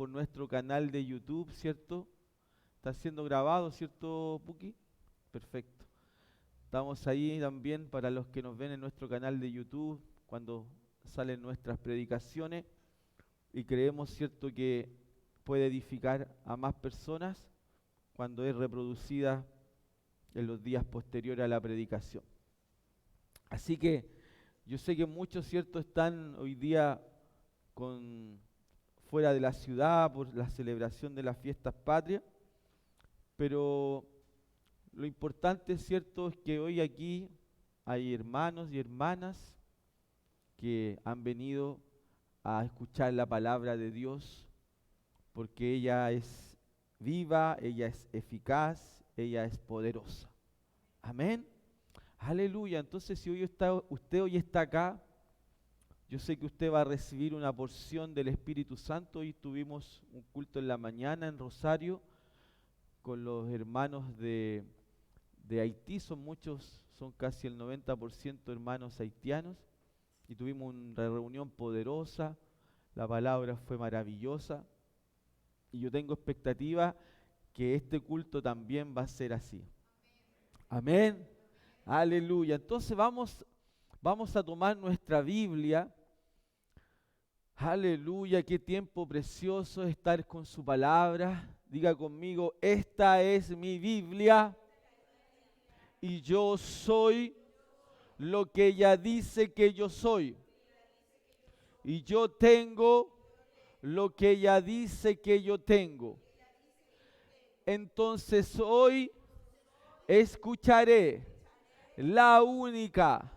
por nuestro canal de YouTube, ¿cierto? Está siendo grabado, ¿cierto, Puki? Perfecto. Estamos ahí también para los que nos ven en nuestro canal de YouTube cuando salen nuestras predicaciones y creemos, ¿cierto?, que puede edificar a más personas cuando es reproducida en los días posteriores a la predicación. Así que yo sé que muchos, ¿cierto?, están hoy día fuera de la ciudad por la celebración de las fiestas patrias, pero lo importante, ¿cierto?, es que hoy aquí hay hermanos y hermanas que han venido a escuchar la palabra de Dios porque ella es viva, ella es eficaz, ella es poderosa. Amén. Aleluya. Entonces, si usted hoy está acá, yo sé que usted va a recibir una porción del Espíritu Santo. Hoy tuvimos un culto en la mañana en Rosario con los hermanos de Haití. Son muchos, son casi el 90% hermanos haitianos. Y tuvimos una reunión poderosa. La palabra fue maravillosa. Y yo tengo expectativa que este culto también va a ser así. Amén. Aleluya. Entonces vamos a tomar nuestra Biblia. Aleluya, qué tiempo precioso estar con su palabra. Diga conmigo, esta es mi Biblia y yo soy lo que ella dice que yo soy. Y yo tengo lo que ella dice que yo tengo. Entonces hoy escucharé la única,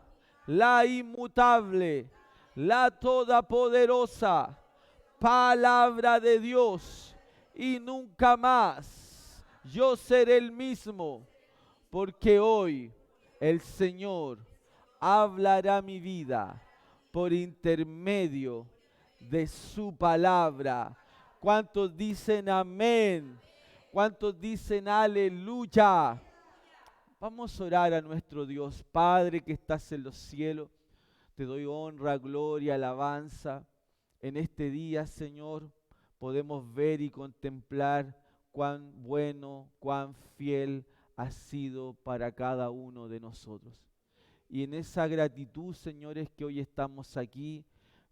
la inmutable, la todopoderosa palabra de Dios, y nunca más yo seré el mismo, porque hoy el Señor hablará mi vida por intermedio de su palabra. ¿Cuántos dicen amén? ¿Cuántos dicen aleluya? Vamos a orar a nuestro Dios. Padre que estás en los cielos, te doy honra, gloria, alabanza. En este día, Señor, podemos ver y contemplar cuán bueno, cuán fiel has sido para cada uno de nosotros. Y en esa gratitud, Señor, es que hoy estamos aquí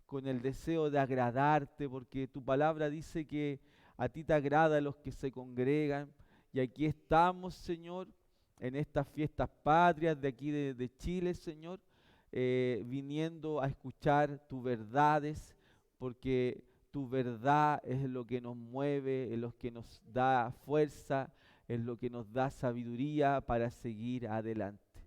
con el deseo de agradarte, porque tu palabra dice que a ti te agrada a los que se congregan. Y aquí estamos, Señor, en estas fiestas patrias de aquí de Chile, Señor, viniendo a escuchar tus verdades, porque tu verdad es lo que nos mueve, es lo que nos da fuerza, es lo que nos da sabiduría para seguir adelante.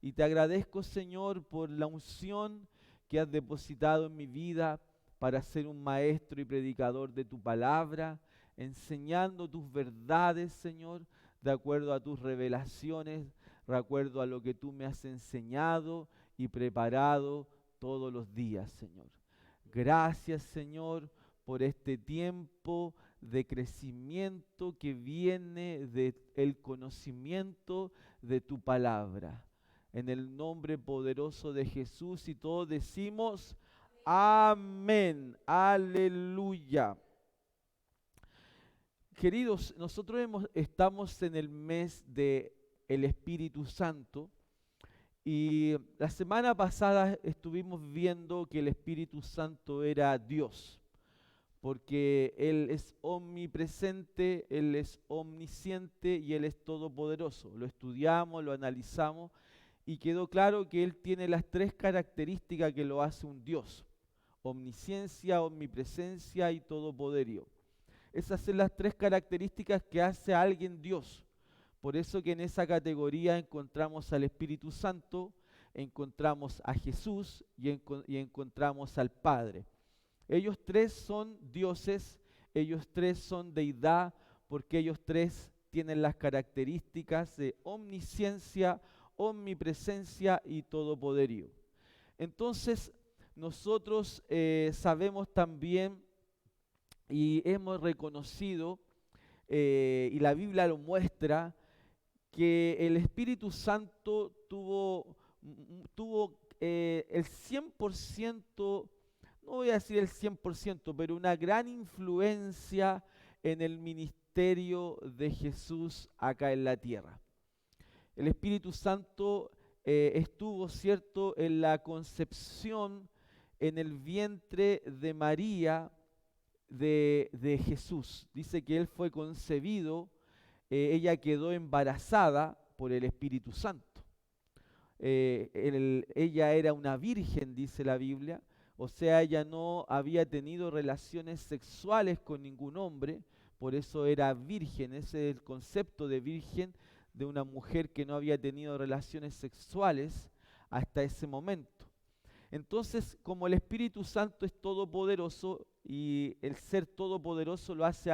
Y te agradezco, Señor, por la unción que has depositado en mi vida para ser un maestro y predicador de tu palabra, enseñando tus verdades, Señor, de acuerdo a tus revelaciones, de acuerdo a lo que tú me has enseñado y preparado todos los días, Señor. Gracias, Señor, por este tiempo de crecimiento que viene del conocimiento de tu palabra. En el nombre poderoso de Jesús, y todos decimos amén, aleluya. Queridos, nosotros estamos en el mes de el Espíritu Santo, y la semana pasada estuvimos viendo que el Espíritu Santo era Dios, porque Él es omnipresente, Él es omnisciente y Él es todopoderoso. Lo estudiamos, lo analizamos y quedó claro que Él tiene las tres características que lo hace un Dios: omnisciencia, omnipresencia y todopoderío. Esas son las tres características que hace a alguien Dios. Por eso que en esa categoría encontramos al Espíritu Santo, encontramos a Jesús y encontramos al Padre. Ellos tres son dioses, ellos tres son deidad, porque ellos tres tienen las características de omnisciencia, omnipresencia y todopoderío. Entonces, nosotros sabemos también y hemos reconocido, y la Biblia lo muestra, que el Espíritu Santo tuvo el 100% no voy a decir el 100%, pero una gran influencia en el ministerio de Jesús acá en la tierra. El Espíritu Santo estuvo, ¿cierto?, en la concepción en el vientre de María de Jesús. Dice que él fue concebido, ella quedó embarazada por el Espíritu Santo. Ella era una virgen, dice la Biblia, o sea, ella no había tenido relaciones sexuales con ningún hombre, por eso era virgen. Ese es el concepto de virgen, de una mujer que no había tenido relaciones sexuales hasta ese momento. Entonces, como el Espíritu Santo es todopoderoso y el ser todopoderoso lo hace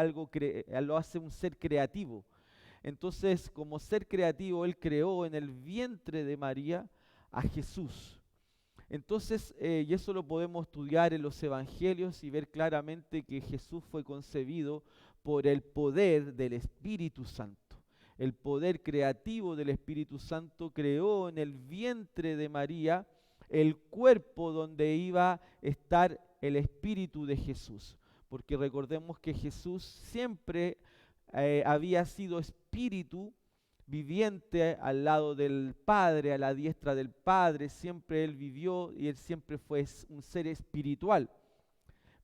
lo hace un ser creativo. Entonces, como ser creativo, él creó en el vientre de María a Jesús. Entonces, y eso lo podemos estudiar en los evangelios y ver claramente que Jesús fue concebido por el poder del Espíritu Santo. El poder creativo del Espíritu Santo creó en el vientre de María el cuerpo donde iba a estar el Espíritu de Jesús. Porque recordemos que Jesús siempre había sido espíritu viviente al lado del Padre, a la diestra del Padre. Siempre él vivió y él siempre fue un ser espiritual.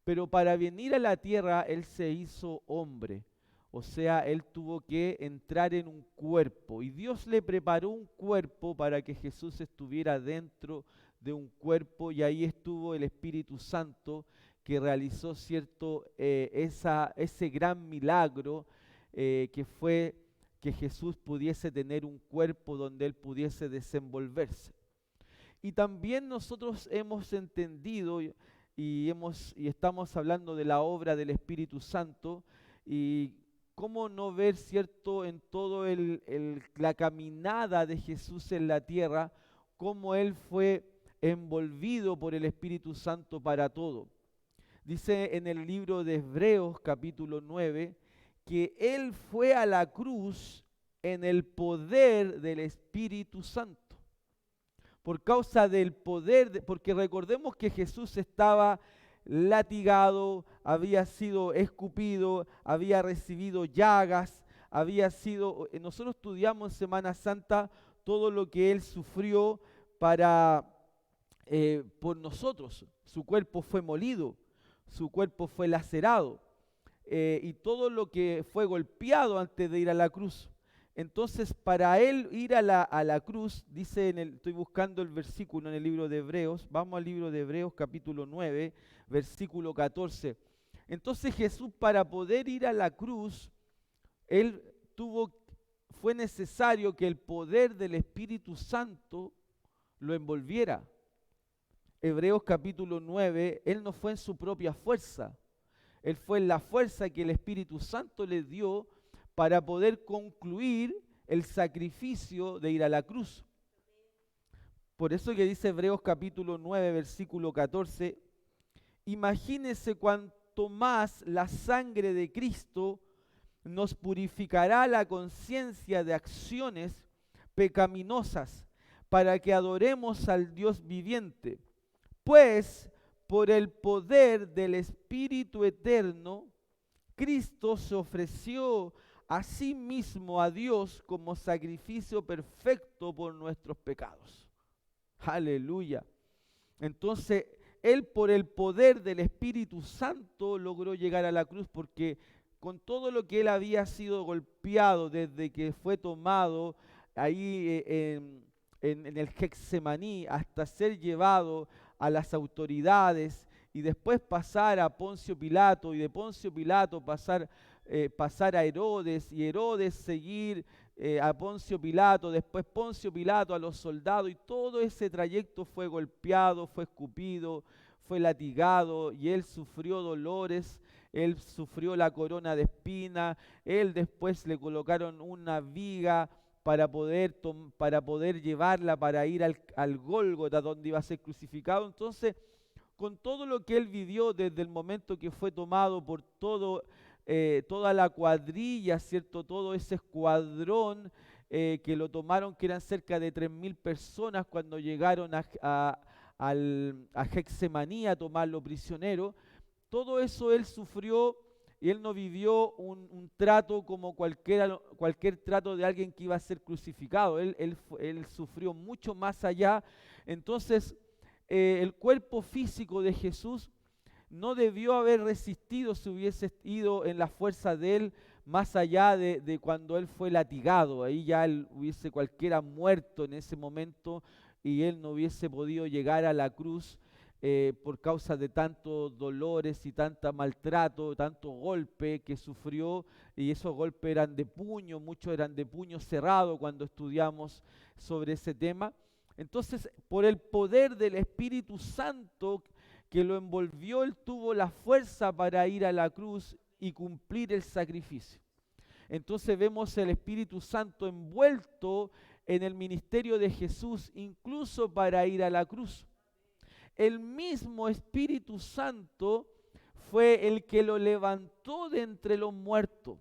Pero para venir a la tierra él se hizo hombre. O sea, él tuvo que entrar en un cuerpo y Dios le preparó un cuerpo para que Jesús estuviera dentro de un cuerpo, y ahí estuvo el Espíritu Santo que realizó, ¿cierto?, ese gran milagro que fue que Jesús pudiese tener un cuerpo donde él pudiese desenvolverse. Y también nosotros hemos entendido y estamos hablando de la obra del Espíritu Santo, y cómo no ver, ¿cierto?, en todo la caminada de Jesús en la tierra, cómo él fue envolvido por el Espíritu Santo para todo. Dice en el libro de Hebreos capítulo 9 que él fue a la cruz en el poder del Espíritu Santo. Por causa del poder, porque recordemos que Jesús estaba latigado, había sido escupido, había recibido llagas, nosotros estudiamos en Semana Santa todo lo que él sufrió por nosotros. Su cuerpo fue molido, su cuerpo fue lacerado, y todo lo que fue golpeado antes de ir a la cruz. Entonces, para él ir a la cruz, dice estoy buscando el versículo en el libro de Hebreos, vamos al libro de Hebreos capítulo 9, versículo 14. Entonces Jesús, para poder ir a la cruz, fue necesario que el poder del Espíritu Santo lo envolviera. Hebreos capítulo 9, él no fue en su propia fuerza, él fue en la fuerza que el Espíritu Santo le dio para poder concluir el sacrificio de ir a la cruz. Por eso que dice Hebreos capítulo 9, versículo 14, imagínense cuanto más la sangre de Cristo nos purificará la conciencia de acciones pecaminosas para que adoremos al Dios viviente. Pues por el poder del Espíritu eterno, Cristo se ofreció a sí mismo a Dios como sacrificio perfecto por nuestros pecados. Aleluya. Entonces, él por el poder del Espíritu Santo logró llegar a la cruz, porque con todo lo que él había sido golpeado desde que fue tomado ahí en el Getsemaní hasta ser llevado a las autoridades y después pasar a Poncio Pilato, y de Poncio Pilato pasar a Herodes, y Herodes seguir a Poncio Pilato, después Poncio Pilato a los soldados, y todo ese trayecto fue golpeado, fue escupido, fue latigado, y él sufrió dolores, él sufrió la corona de espina, él después le colocaron una viga para poder llevarla, para ir al Gólgota donde iba a ser crucificado. Entonces, con todo lo que él vivió desde el momento que fue tomado por toda la cuadrilla, ¿cierto?, todo ese escuadrón que lo tomaron, que eran cerca de 3.000 personas cuando llegaron a a Getsemaní a tomarlo prisionero. Todo eso él sufrió y él no vivió un trato como cualquier trato de alguien que iba a ser crucificado. Él sufrió mucho más allá. Entonces, el cuerpo físico de Jesús no debió haber resistido si hubiese ido en la fuerza de él más allá de cuando él fue latigado. Ahí ya él hubiese cualquiera muerto en ese momento y él no hubiese podido llegar a la cruz por causa de tantos dolores y tanto maltrato, tanto golpe que sufrió, y esos golpes eran de puño, muchos eran de puño cerrado cuando estudiamos sobre ese tema. Entonces, por el poder del Espíritu Santo que lo envolvió, él tuvo la fuerza para ir a la cruz y cumplir el sacrificio. Entonces vemos el Espíritu Santo envuelto en el ministerio de Jesús, incluso para ir a la cruz. El mismo Espíritu Santo fue el que lo levantó de entre los muertos.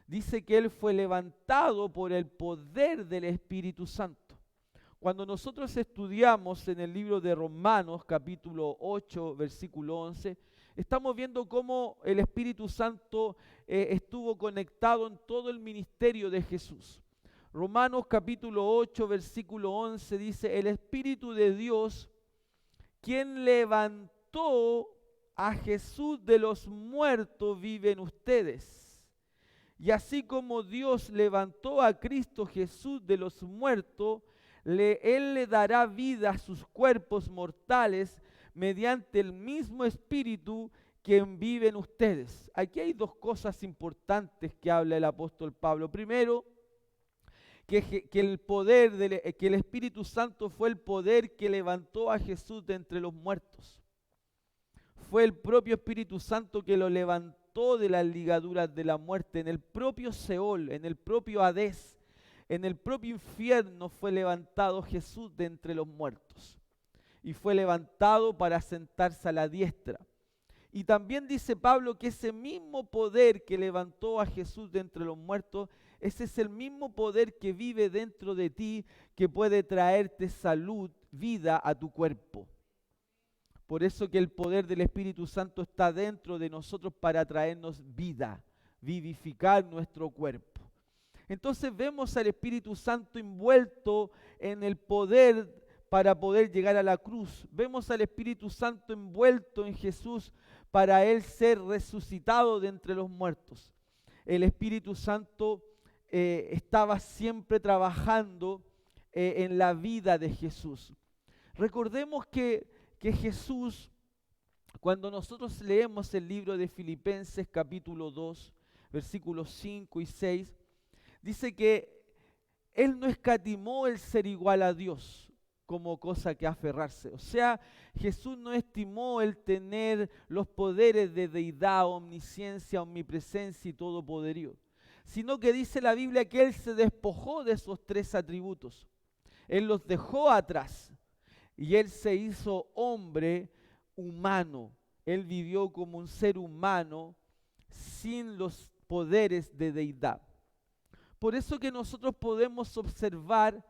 Dice que él fue levantado por el poder del Espíritu Santo. Cuando nosotros estudiamos en el libro de Romanos, capítulo 8, versículo 11, estamos viendo cómo el Espíritu Santo estuvo conectado en todo el ministerio de Jesús. Romanos capítulo 8, versículo 11 dice: el Espíritu de Dios, quien levantó a Jesús de los muertos, vive en ustedes. Y así como Dios levantó a Cristo Jesús de los muertos, Él le dará vida a sus cuerpos mortales mediante el mismo Espíritu que vive en ustedes. Aquí hay dos cosas importantes que habla el apóstol Pablo. Primero, que el Espíritu Santo fue el poder que levantó a Jesús de entre los muertos. Fue el propio Espíritu Santo que lo levantó de las ligaduras de la muerte, en el propio Seol, en el propio Hadés, en el propio infierno fue levantado Jesús de entre los muertos. Y fue levantado para sentarse a la diestra. Y también dice Pablo que ese mismo poder que levantó a Jesús de entre los muertos, ese es el mismo poder que vive dentro de ti, que puede traerte salud, vida a tu cuerpo. Por eso que el poder del Espíritu Santo está dentro de nosotros para traernos vida, vivificar nuestro cuerpo. Entonces vemos al Espíritu Santo envuelto en el poder para poder llegar a la cruz. Vemos al Espíritu Santo envuelto en Jesús para Él ser resucitado de entre los muertos. El Espíritu Santo estaba siempre trabajando en la vida de Jesús. Recordemos que Jesús, cuando nosotros leemos el libro de Filipenses capítulo 2, versículos 5 y 6, dice que Él no escatimó el ser igual a Dios como cosa que aferrarse. O sea, Jesús no estimó el tener los poderes de deidad, omnisciencia, omnipresencia y todo poderío, sino que dice la Biblia que Él se despojó de esos tres atributos. Él los dejó atrás y Él se hizo hombre humano. Él vivió como un ser humano sin los poderes de deidad. Por eso que nosotros podemos observar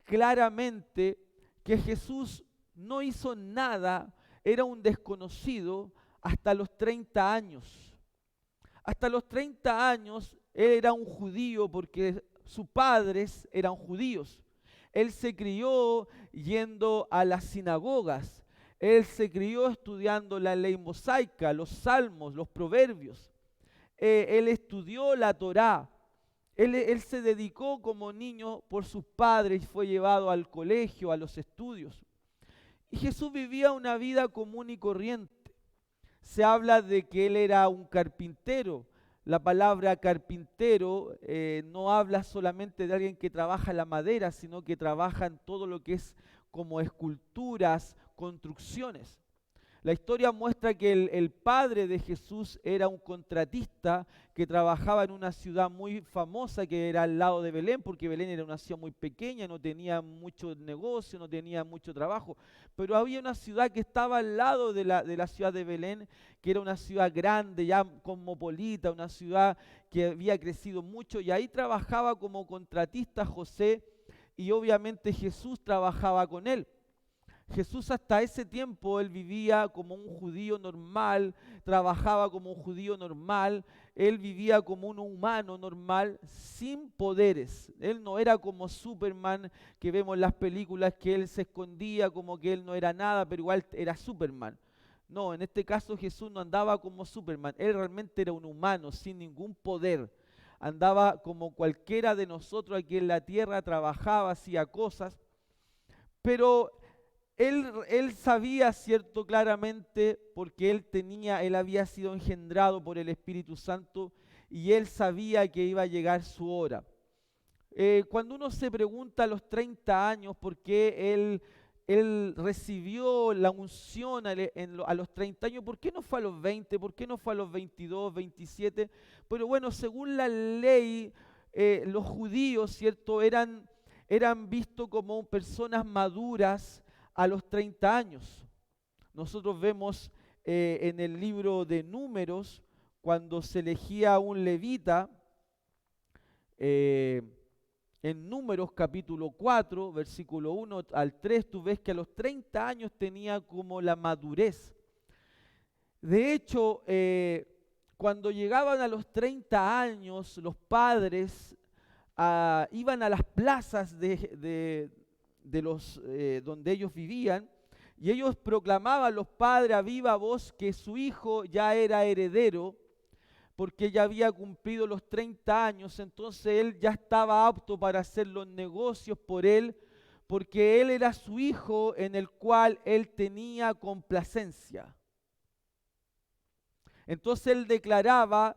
claramente que Jesús no hizo nada, era un desconocido hasta los 30 años. Hasta los 30 años él era un judío porque sus padres eran judíos. Él se crió yendo a las sinagogas. Él se crió estudiando la ley mosaica, los salmos, los proverbios. Él estudió la Torá. Él se dedicó como niño por sus padres y fue llevado al colegio, a los estudios. Y Jesús vivía una vida común y corriente. Se habla de que él era un carpintero. La palabra carpintero no habla solamente de alguien que trabaja la madera, sino que trabaja en todo lo que es como esculturas, construcciones. La historia muestra que el padre de Jesús era un contratista que trabajaba en una ciudad muy famosa que era al lado de Belén, porque Belén era una ciudad muy pequeña, no tenía mucho negocio, no tenía mucho trabajo, pero había una ciudad que estaba al lado de la ciudad de Belén, que era una ciudad grande, ya cosmopolita, una ciudad que había crecido mucho, y ahí trabajaba como contratista José, y obviamente Jesús trabajaba con él. Jesús hasta ese tiempo, él vivía como un judío normal, trabajaba como un judío normal, él vivía como un humano normal, sin poderes. Él no era como Superman que vemos en las películas, que él se escondía como que él no era nada, pero igual era Superman. No, en este caso Jesús no andaba como Superman, él realmente era un humano sin ningún poder. Andaba como cualquiera de nosotros aquí en la tierra, trabajaba, hacía cosas, pero él sabía, cierto, claramente, porque él había sido engendrado por el Espíritu Santo y él sabía que iba a llegar su hora. Cuando uno se pregunta a los 30 años por qué él recibió la unción a los 30 años, ¿por qué no fue a los 20? ¿Por qué no fue a los 22, 27? Pero bueno, según la ley, los judíos, ¿cierto?, eran vistos como personas maduras a los 30 años. Nosotros vemos en el libro de Números, cuando se elegía un levita, eh, en Números capítulo 4, versículo 1 al 3, tú ves que a los 30 años tenía como la madurez. De hecho, cuando llegaban a los 30 años, los padres iban a las plazas de los donde ellos vivían, y ellos proclamaban, los padres a viva voz, que su hijo ya era heredero, porque ya había cumplido los 30 años, entonces él ya estaba apto para hacer los negocios por él, porque él era su hijo en el cual él tenía complacencia. Entonces él declaraba,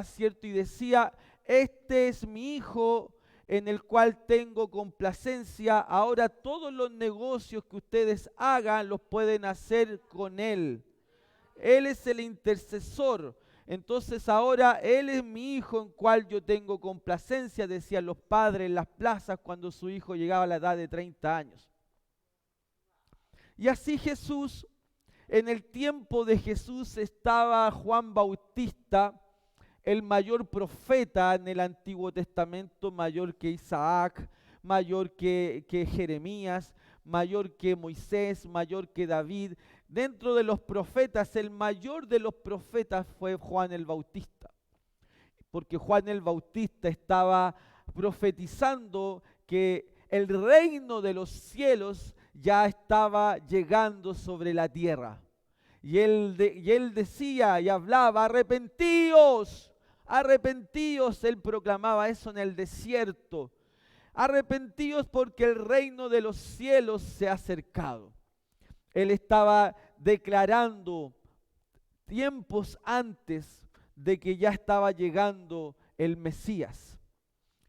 ¿cierto? Y decía: este es mi hijo en el cual tengo complacencia, ahora todos los negocios que ustedes hagan los pueden hacer con él. Él es el intercesor. Entonces ahora Él es mi hijo en cual yo tengo complacencia, decían los padres en las plazas cuando su hijo llegaba a la edad de 30 años. Y así Jesús, en el tiempo de Jesús estaba Juan Bautista, el mayor profeta en el Antiguo Testamento, mayor que Isaac, mayor que Jeremías, mayor que Moisés, mayor que David. Dentro de los profetas, el mayor de los profetas fue Juan el Bautista, porque Juan el Bautista estaba profetizando que el reino de los cielos ya estaba llegando sobre la tierra. Y él decía y hablaba: arrepentíos, arrepentíos. Él proclamaba eso en el desierto. Arrepentíos porque el reino de los cielos se ha acercado. Él estaba declarando tiempos antes de que ya estaba llegando el Mesías.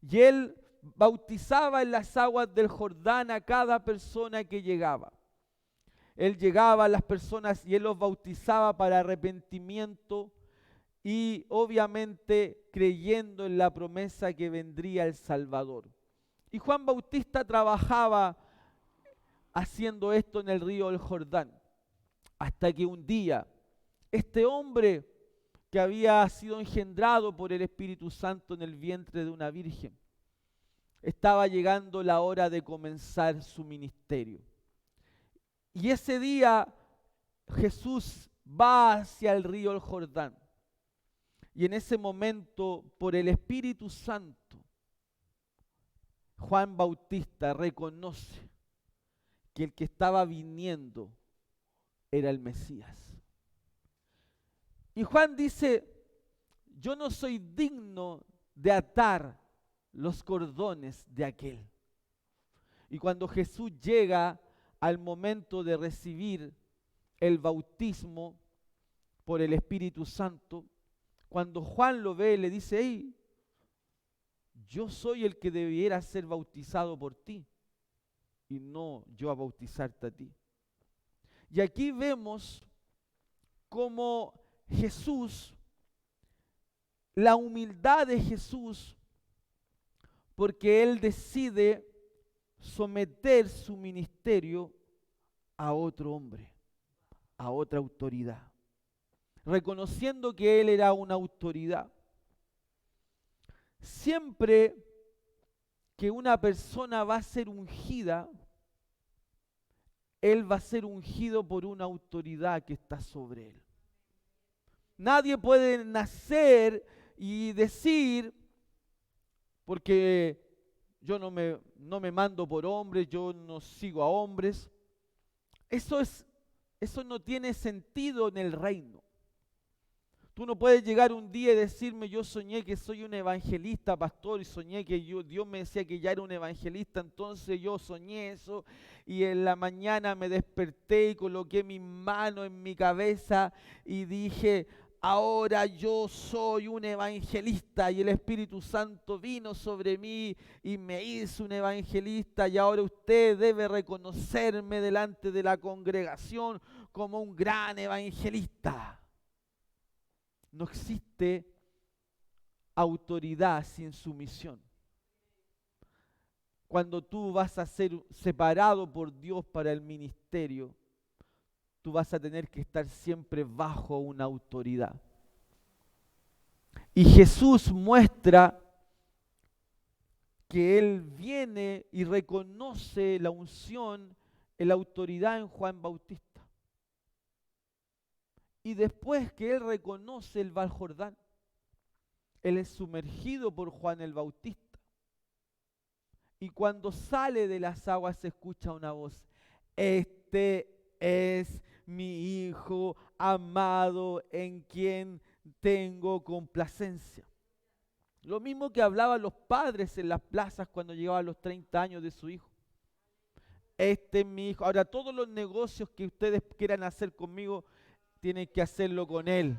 Y él bautizaba en las aguas del Jordán a cada persona que llegaba. Él llegaba a las personas y él los bautizaba para arrepentimiento y obviamente creyendo en la promesa que vendría el Salvador. Y Juan Bautista trabajaba haciendo esto en el río del Jordán, hasta que un día este hombre que había sido engendrado por el Espíritu Santo en el vientre de una virgen, estaba llegando la hora de comenzar su ministerio. Y ese día Jesús va hacia el río del Jordán. Y en ese momento, por el Espíritu Santo, Juan Bautista reconoce que el que estaba viniendo era el Mesías. Y Juan dice: yo no soy digno de atar los cordones de aquel. Y cuando Jesús llega al momento de recibir el bautismo por el Espíritu Santo, cuando Juan lo ve, le dice: hey, yo soy el que debiera ser bautizado por ti y no yo a bautizarte a ti. Y aquí vemos cómo Jesús, la humildad de Jesús, porque Él decide someter su ministerio a otro hombre, a otra autoridad, reconociendo que Él era una autoridad. Siempre que una persona va a ser ungida, él va a ser ungido por una autoridad que está sobre él. Nadie puede nacer y decir, porque yo no me mando por hombres, yo no sigo a hombres. Eso no tiene sentido en el reino. Tú no puedes llegar un día y decirme, yo soñé que soy un evangelista, pastor, y soñé que Dios me decía que ya era un evangelista, entonces yo soñé eso, y en la mañana me desperté y coloqué mi mano en mi cabeza y dije, ahora yo soy un evangelista, y el Espíritu Santo vino sobre mí y me hizo un evangelista, y ahora usted debe reconocerme delante de la congregación como un gran evangelista. No existe autoridad sin sumisión. Cuando tú vas a ser separado por Dios para el ministerio, tú vas a tener que estar siempre bajo una autoridad. Y Jesús muestra que Él viene y reconoce la unción, la autoridad en Juan Bautista. Y después que Él reconoce, Él va al Jordán. Él es sumergido por Juan el Bautista. Y cuando sale de las aguas se escucha una voz. Este es mi Hijo amado en quien tengo complacencia. Lo mismo que hablaban los padres en las plazas cuando llegaban los 30 años de su hijo. Este es mi hijo. Ahora todos los negocios que ustedes quieran hacer conmigo, tienen que hacerlo con Él.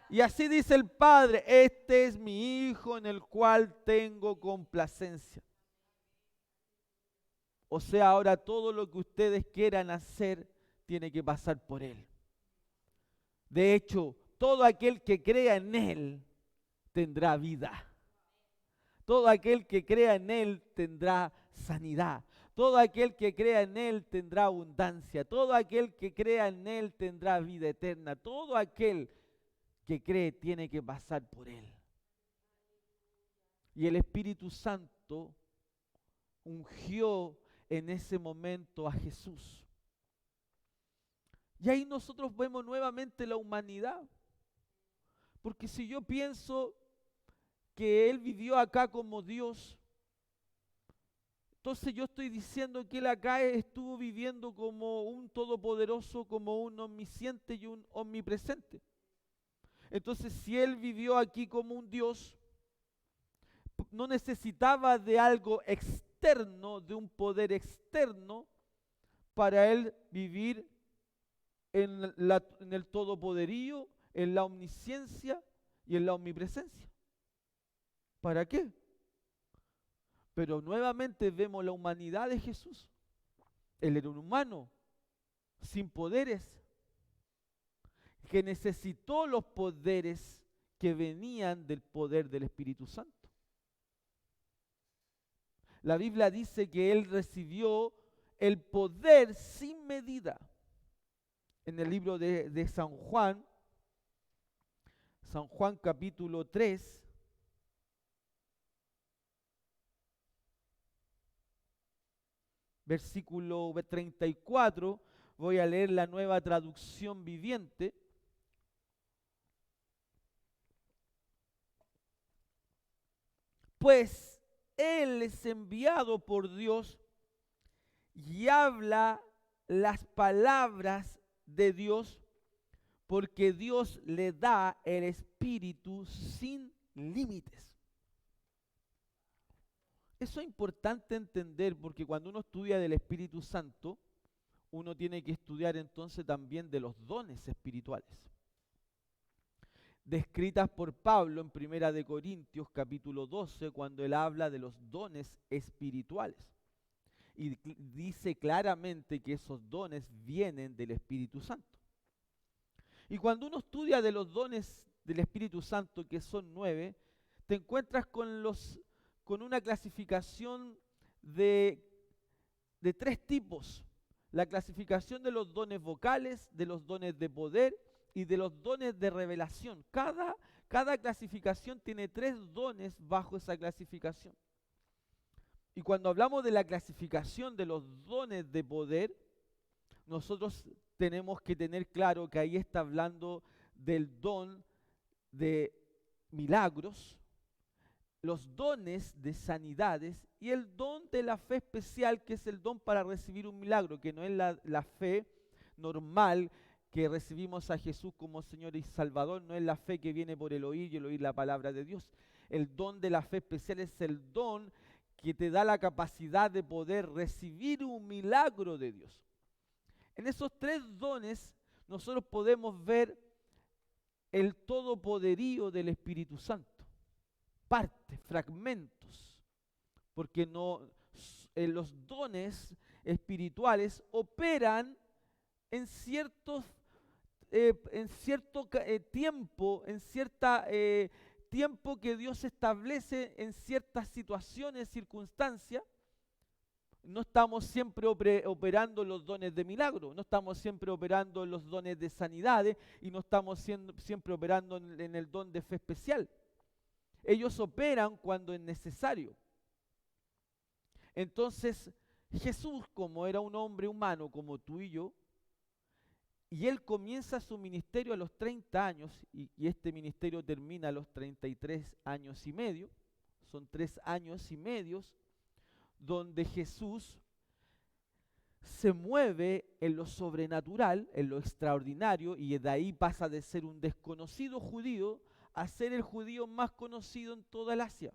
Y así dice el Padre, este es mi Hijo en el cual tengo complacencia. O sea, ahora todo lo que ustedes quieran hacer tiene que pasar por Él. De hecho, todo aquel que crea en Él tendrá vida. Todo aquel que crea en Él tendrá sanidad. Todo aquel que crea en Él tendrá abundancia. Todo aquel que crea en Él tendrá vida eterna. Todo aquel que cree tiene que pasar por Él. Y el Espíritu Santo ungió en ese momento a Jesús. Y ahí nosotros vemos nuevamente la humanidad. Porque si yo pienso que Él vivió acá como Dios, entonces yo estoy diciendo que Él acá estuvo viviendo como un todopoderoso, como un omnisciente y un omnipresente. Entonces si Él vivió aquí como un Dios, no necesitaba de algo externo, de un poder externo, para Él vivir en el todopoderío, en la omnisciencia y en la omnipresencia. ¿Para qué? Pero nuevamente vemos la humanidad de Jesús. Él era un humano, sin poderes, que necesitó los poderes que venían del poder del Espíritu Santo. La Biblia dice que Él recibió el poder sin medida. En el libro de San Juan capítulo 3, versículo 34, voy a leer la Nueva Traducción Viviente. Pues Él es enviado por Dios y habla las palabras de Dios, porque Dios le da el Espíritu sin límites. Eso es importante entender, porque cuando uno estudia del Espíritu Santo, uno tiene que estudiar entonces también de los dones espirituales, descritas por Pablo en Primera de Corintios capítulo 12, cuando él habla de los dones espirituales. Y dice claramente que esos dones vienen del Espíritu Santo. Y cuando uno estudia de los dones del Espíritu Santo, que son 9, te encuentras con una clasificación de 3 tipos. La clasificación de los dones vocales, de los dones de poder y de los dones de revelación. Cada clasificación tiene 3 dones bajo esa clasificación. Y cuando hablamos de la clasificación de los dones de poder, nosotros tenemos que tener claro que ahí está hablando del don de milagros, los dones de sanidades y el don de la fe especial, que es el don para recibir un milagro, que no es la fe normal que recibimos a Jesús como Señor y Salvador, no es la fe que viene por el oír y el oír la palabra de Dios. El don de la fe especial es el don que te da la capacidad de poder recibir un milagro de Dios. En esos tres dones nosotros podemos ver el todopoderío del Espíritu Santo. Partes, fragmentos, porque los dones espirituales operan en cierto tiempo, en cierta tiempo que Dios establece en ciertas situaciones, circunstancias. No estamos siempre operando los dones de milagro, no estamos siempre operando los dones de sanidades y no estamos siempre operando en el don de fe especial. Ellos operan cuando es necesario. Entonces, Jesús, como era un hombre humano como tú y yo, y él comienza su ministerio a los 30 años, y este ministerio termina a los 33 años y medio, son 3 años y medios, donde Jesús se mueve en lo sobrenatural, en lo extraordinario, y de ahí pasa de ser un desconocido judío a ser el judío más conocido en toda el Asia.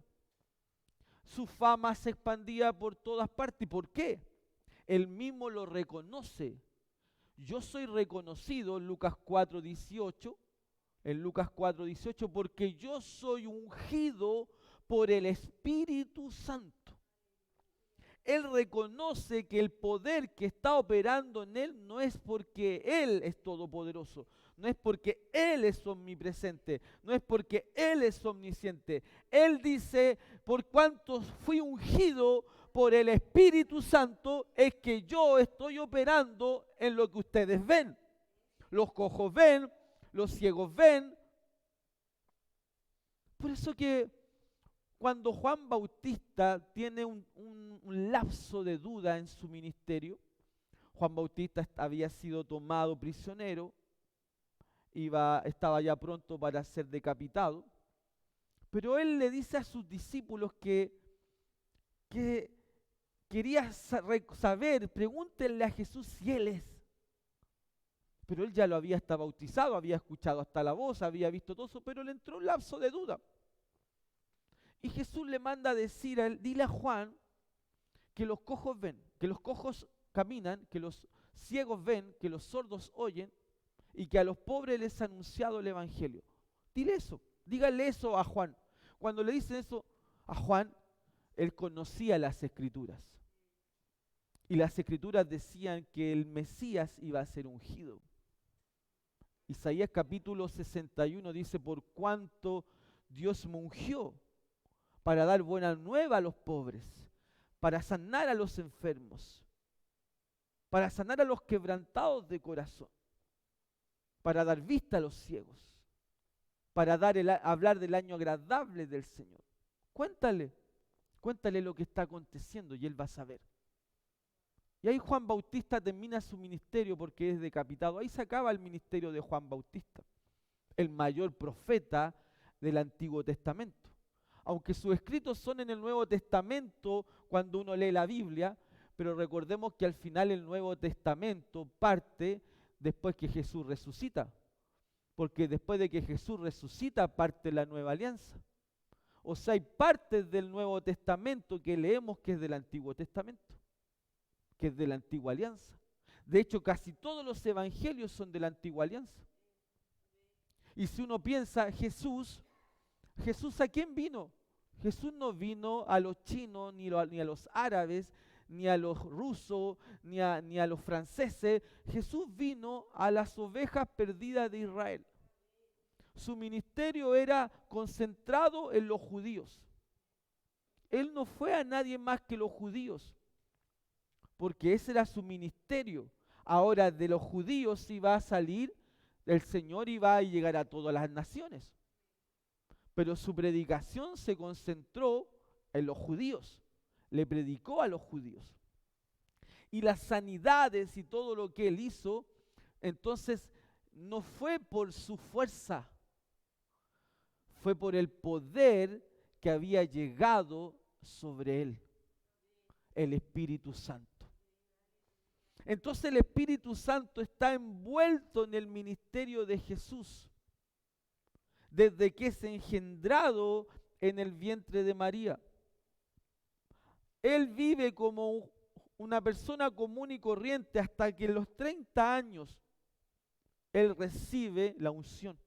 Su fama se expandía por todas partes. ¿Y por qué? Él mismo lo reconoce. Yo soy reconocido en Lucas 4:18, porque yo soy ungido por el Espíritu Santo. Él reconoce que el poder que está operando en él no es porque él es todopoderoso, no es porque él es omnipresente, no es porque él es omnisciente. Él dice, por cuanto fui ungido por el Espíritu Santo, es que yo estoy operando en lo que ustedes ven. Los cojos ven, los ciegos ven. Por eso que cuando Juan Bautista tiene un lapso de duda en su ministerio, Juan Bautista había sido tomado prisionero, estaba ya pronto para ser decapitado, pero él le dice a sus discípulos que quería saber, pregúntenle a Jesús si él es. Pero él ya lo había estado bautizado, había escuchado hasta la voz, había visto todo eso, pero le entró un lapso de duda. Y Jesús le manda a decir a él, dile a Juan que los cojos ven, que los cojos caminan, que los ciegos ven, que los sordos oyen y que a los pobres les ha anunciado el Evangelio. Dile eso, dígale eso a Juan. Cuando le dicen eso a Juan, él conocía las Escrituras. Y las Escrituras decían que el Mesías iba a ser ungido. Isaías capítulo 61 dice, por cuanto Dios me ungió para dar buena nueva a los pobres, para sanar a los enfermos, para sanar a los quebrantados de corazón, para dar vista a los ciegos, para hablar del año agradable del Señor. Cuéntale lo que está aconteciendo y él va a saber. Y ahí Juan Bautista termina su ministerio porque es decapitado. Ahí se acaba el ministerio de Juan Bautista, el mayor profeta del Antiguo Testamento. Aunque sus escritos son en el Nuevo Testamento cuando uno lee la Biblia, pero recordemos que al final el Nuevo Testamento parte después que Jesús resucita, porque después de que Jesús resucita parte la nueva alianza. O sea, hay partes del Nuevo Testamento que leemos que es del Antiguo Testamento, que es de la Antigua Alianza. De hecho, casi todos los evangelios son de la Antigua Alianza. Y si uno piensa, Jesús ¿a quién vino? Jesús no vino a los chinos, ni a los árabes, ni a los rusos, ni a los franceses. Jesús vino a las ovejas perdidas de Israel. Su ministerio era concentrado en los judíos. Él no fue a nadie más que los judíos, porque ese era su ministerio. Ahora de los judíos iba a salir, el Señor iba a llegar a todas las naciones. Pero su predicación se concentró en los judíos. le predicó a los judíos. Y las sanidades y todo lo que él hizo, entonces no fue por su fuerza, fue por el poder que había llegado sobre él, el Espíritu Santo. Entonces el Espíritu Santo está envuelto en el ministerio de Jesús, desde que es engendrado en el vientre de María. Él vive como una persona común y corriente hasta que en los 30 años él recibe la unción.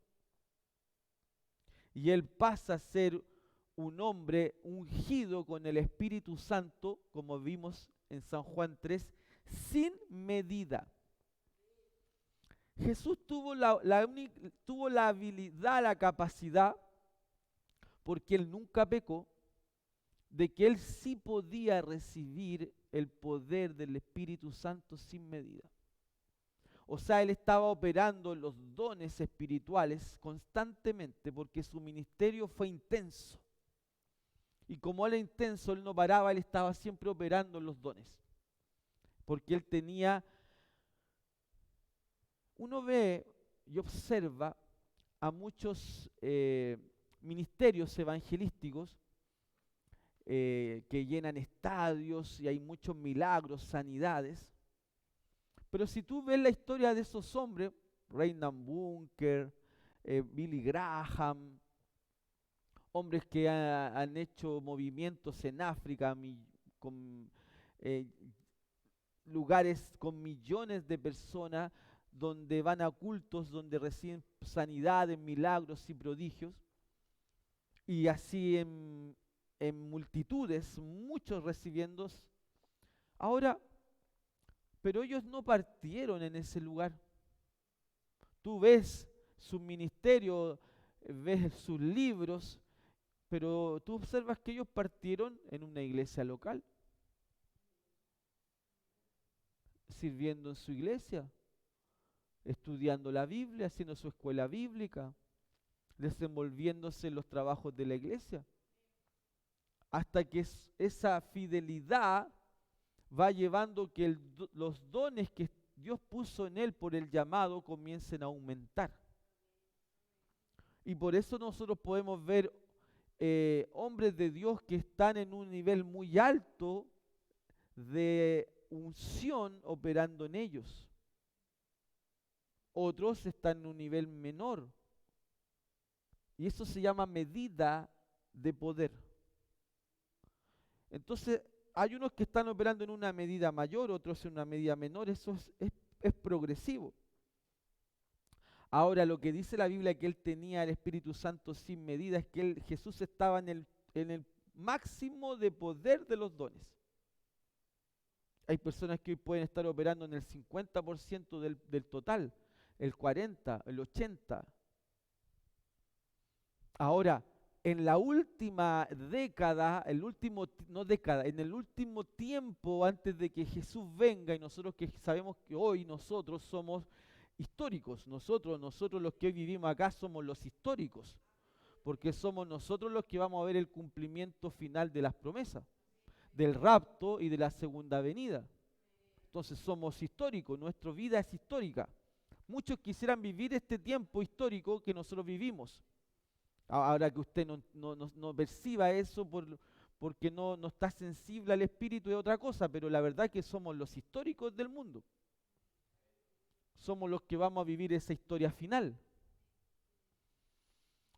Y él pasa a ser un hombre ungido con el Espíritu Santo, como vimos en San Juan 3, sin medida. Jesús tuvo la habilidad, la capacidad, porque él nunca pecó, de que él sí podía recibir el poder del Espíritu Santo sin medida. O sea, él estaba operando los dones espirituales constantemente porque su ministerio fue intenso. Y como él era intenso, él no paraba, él estaba siempre operando en los dones. Porque él tenía, uno ve y observa a muchos ministerios evangelísticos que llenan estadios y hay muchos milagros, sanidades. Pero si tú ves la historia de esos hombres, Reinhard Bunker, Billy Graham, hombres que han hecho movimientos en África con lugares con millones de personas, donde van a cultos, donde reciben sanidades, milagros y prodigios, y así en multitudes, muchos recibiendo. Ahora, pero ellos no partieron en ese lugar. Tú ves su ministerio, ves sus libros, pero tú observas que ellos partieron en una iglesia local, sirviendo en su iglesia, estudiando la Biblia, haciendo su escuela bíblica, desenvolviéndose en los trabajos de la iglesia, hasta que esa fidelidad va llevando que los dones que Dios puso en él por el llamado comiencen a aumentar. Y por eso nosotros podemos ver hombres de Dios que están en un nivel muy alto de unción operando en ellos. Otros están en un nivel menor. Y eso se llama medida de poder. Entonces, hay unos que están operando en una medida mayor, otros en una medida menor. Eso es progresivo. Ahora, lo que dice la Biblia que él tenía el Espíritu Santo sin medida es que Jesús estaba en el máximo de poder de los dones. Hay personas que hoy pueden estar operando en el 50% del total, el 40%, el 80%. Ahora, en la última década, en el último tiempo antes de que Jesús venga, y nosotros que sabemos que hoy nosotros somos históricos, nosotros los que hoy vivimos acá somos los históricos, porque somos nosotros los que vamos a ver el cumplimiento final de las promesas, del rapto y de la segunda venida. Entonces somos históricos, nuestra vida es histórica. Muchos quisieran vivir este tiempo histórico que nosotros vivimos. Ahora que usted no perciba eso porque no está sensible al espíritu de otra cosa, pero la verdad es que somos los históricos del mundo. Somos los que vamos a vivir esa historia final.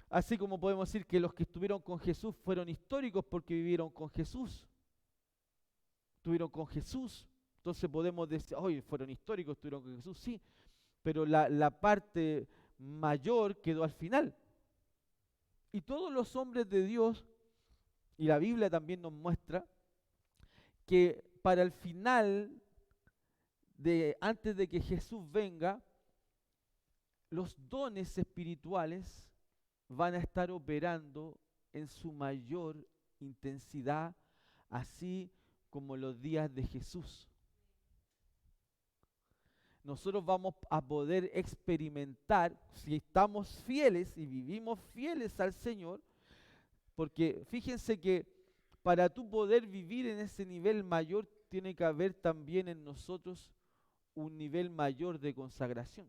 Así como podemos decir que los que estuvieron con Jesús fueron históricos porque vivieron con Jesús. Estuvieron con Jesús. Entonces podemos decir, oye, fueron históricos, estuvieron con Jesús, sí. Pero la parte mayor quedó al final. Y todos los hombres de Dios, y la Biblia también nos muestra, que para el final, antes de que Jesús venga, los dones espirituales van a estar operando en su mayor intensidad, así como los días de Jesús. Nosotros vamos a poder experimentar, si estamos fieles y vivimos fieles al Señor, porque fíjense que para tú poder vivir en ese nivel mayor, tiene que haber también en nosotros un nivel mayor de consagración,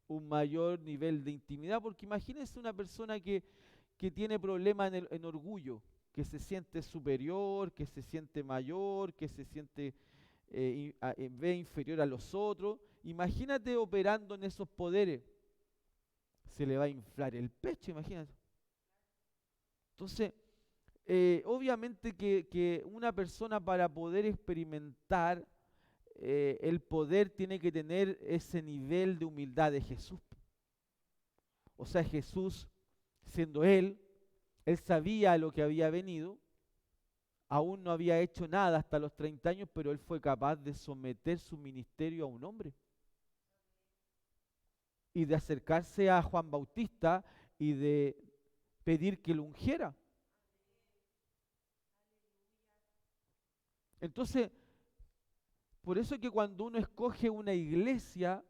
un mayor nivel de intimidad, porque imagínense una persona que tiene problemas en orgullo, que se siente superior, que se siente mayor, que se siente ve inferior a los otros. Imagínate operando en esos poderes, se le va a inflar el pecho, imagínate. Entonces, obviamente que una persona para poder experimentar el poder tiene que tener ese nivel de humildad de Jesús. O sea, Jesús, siendo él sabía a lo que había venido, aún no había hecho nada hasta los 30 años, pero él fue capaz de someter su ministerio a un hombre y de acercarse a Juan Bautista y de pedir que lo ungiera. Entonces, por eso es que cuando uno escoge una iglesia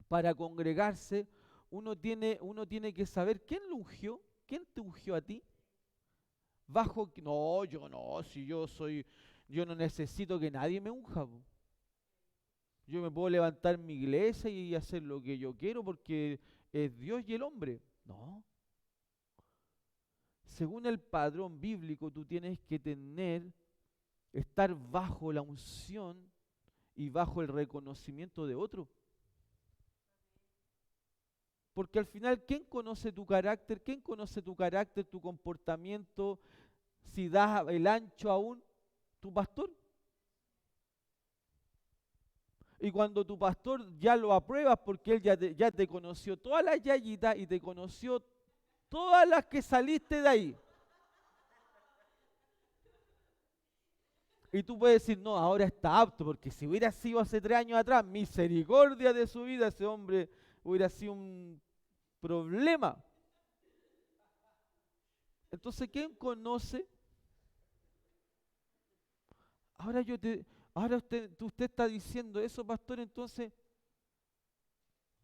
para congregarse, uno tiene que saber quién lo ungió, quién te ungió a ti. No, yo no, si yo no necesito que nadie me unja, po. Yo me puedo levantar mi iglesia y hacer lo que yo quiero porque es Dios y el hombre. No. Según el padrón bíblico, tú tienes que estar bajo la unción y bajo el reconocimiento de otro. Porque al final, ¿quién conoce tu carácter? ¿Quién conoce tu carácter, tu comportamiento? Si das el ancho aún, tu pastor. Y cuando tu pastor ya lo apruebas porque él ya te conoció todas las yayitas y te conoció todas las que saliste de ahí. Y tú puedes decir, no, ahora está apto, porque si hubiera sido hace 3 años atrás, misericordia de su vida, ese hombre hubiera sido un problema. Entonces, ¿quién conoce? Ahora usted está diciendo eso, pastor, entonces,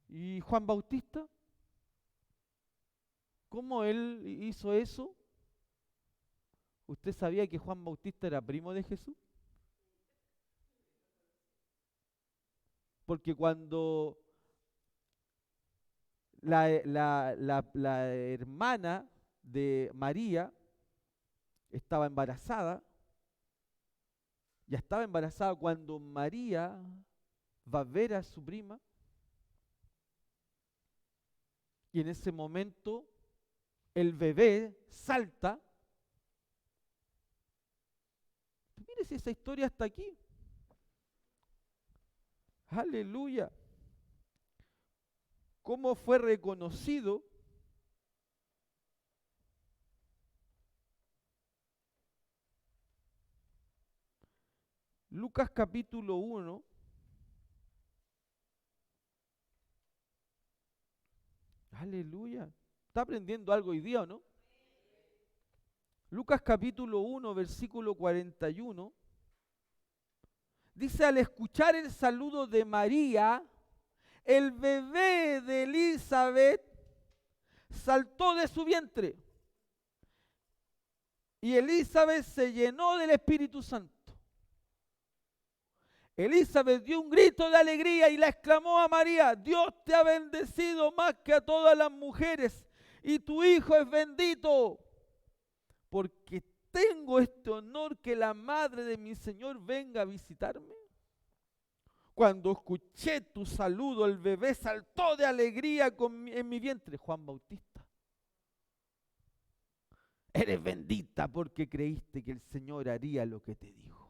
¿y Juan Bautista? ¿Cómo él hizo eso? ¿Usted sabía que Juan Bautista era primo de Jesús? Porque cuando la hermana de María estaba embarazada, ya estaba embarazada cuando María va a ver a su prima, y en ese momento el bebé salta. Mire si esa historia está aquí. Aleluya. ¿Cómo fue reconocido? Lucas capítulo 1. Aleluya. ¿Está aprendiendo algo hoy día o no? Lucas capítulo 1, versículo 41. Dice, al escuchar el saludo de María, el bebé de Elizabeth saltó de su vientre. Y Elizabeth se llenó del Espíritu Santo. Elizabeth dio un grito de alegría y la exclamó a María, Dios te ha bendecido más que a todas las mujeres, y tu hijo es bendito, porque tengo este honor que la madre de mi Señor venga a visitarme. Cuando escuché tu saludo, el bebé saltó de alegría en mi vientre. Juan Bautista, eres bendita porque creíste que el Señor haría lo que te dijo.